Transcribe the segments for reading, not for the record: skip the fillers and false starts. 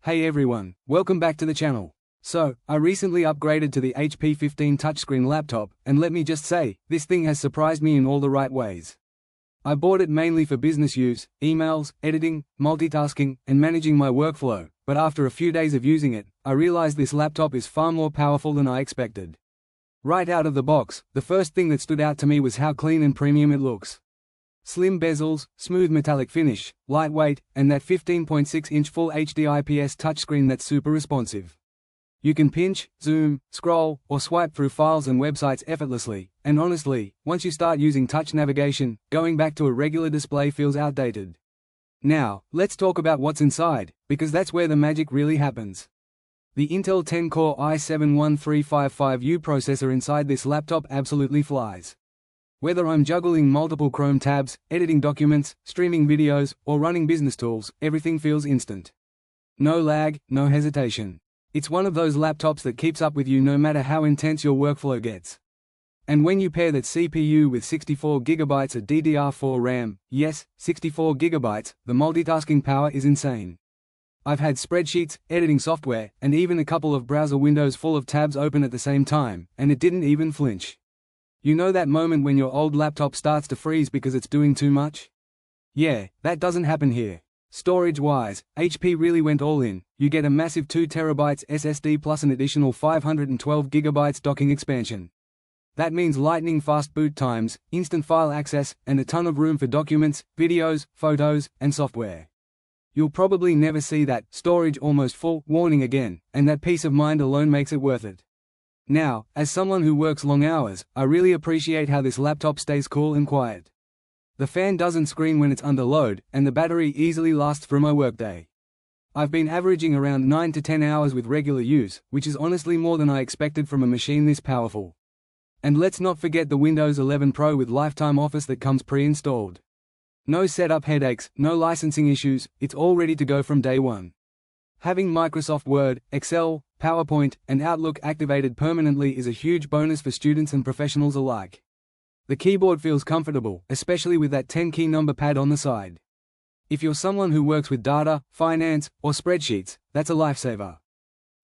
Hey everyone, welcome back to the channel. So, I recently upgraded to the HP 15 touchscreen laptop, and let me just say, this thing has surprised me in all the right ways. I bought it mainly for business use, emails, editing, multitasking, and managing my workflow, but after a few days of using it, I realized this laptop is far more powerful than I expected. Right out of the box, the first thing that stood out to me was how clean and premium it looks. Slim bezels, smooth metallic finish, lightweight, and that 15.6-inch Full HD IPS touchscreen that's super responsive. You can pinch, zoom, scroll, or swipe through files and websites effortlessly, and honestly, once you start using touch navigation, going back to a regular display feels outdated. Now, let's talk about what's inside, because that's where the magic really happens. The Intel 10-core i7-1355U processor inside this laptop absolutely flies. Whether I'm juggling multiple Chrome tabs, editing documents, streaming videos, or running business tools, everything feels instant. No lag, no hesitation. It's one of those laptops that keeps up with you no matter how intense your workflow gets. And when you pair that CPU with 64GB of DDR4 RAM, yes, 64GB, the multitasking power is insane. I've had spreadsheets, editing software, and even a couple of browser windows full of tabs open at the same time, and it didn't even flinch. You know that moment when your old laptop starts to freeze because it's doing too much? Yeah, that doesn't happen here. Storage-wise, HP really went all in. You get a massive 2TB SSD plus an additional 512GB docking expansion. That means lightning-fast boot times, instant file access, and a ton of room for documents, videos, photos, and software. You'll probably never see that "storage almost full" warning again, and that peace of mind alone makes it worth it. Now, as someone who works long hours, I really appreciate how this laptop stays cool and quiet. The fan doesn't scream when it's under load, and the battery easily lasts through my workday. I've been averaging around 9 to 10 hours with regular use, which is honestly more than I expected from a machine this powerful. And let's not forget the Windows 11 Pro with Lifetime Office that comes pre-installed. No setup headaches, no licensing issues, it's all ready to go from day one. Having Microsoft Word, Excel, PowerPoint, and Outlook activated permanently is a huge bonus for students and professionals alike. The keyboard feels comfortable, especially with that 10-key number pad on the side. If you're someone who works with data, finance, or spreadsheets, that's a lifesaver.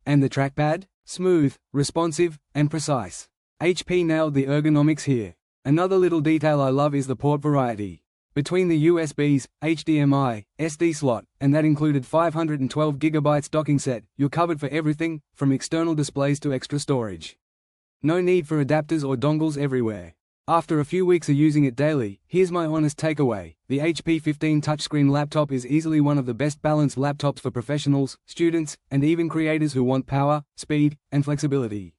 And the trackpad? Smooth, responsive, and precise. HP nailed the ergonomics here. Another little detail I love is the port variety. Between the USBs, HDMI, SD slot, and that included 512GB docking set, you're covered for everything, from external displays to extra storage. No need for adapters or dongles everywhere. After a few weeks of using it daily, here's my honest takeaway: the HP 15 touchscreen laptop is easily one of the best balanced laptops for professionals, students, and even creators who want power, speed, and flexibility.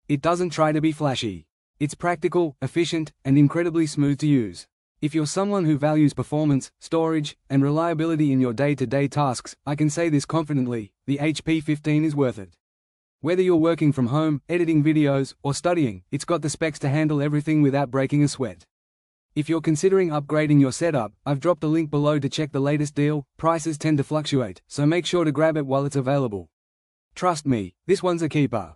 It doesn't try to be flashy. It's practical, efficient, and incredibly smooth to use. If you're someone who values performance, storage, and reliability in your day-to-day tasks, I can say this confidently: the HP 15 is worth it. Whether you're working from home, editing videos, or studying, it's got the specs to handle everything without breaking a sweat. If you're considering upgrading your setup, I've dropped a link below to check the latest deal. Prices tend to fluctuate, so make sure to grab it while it's available. Trust me, this one's a keeper.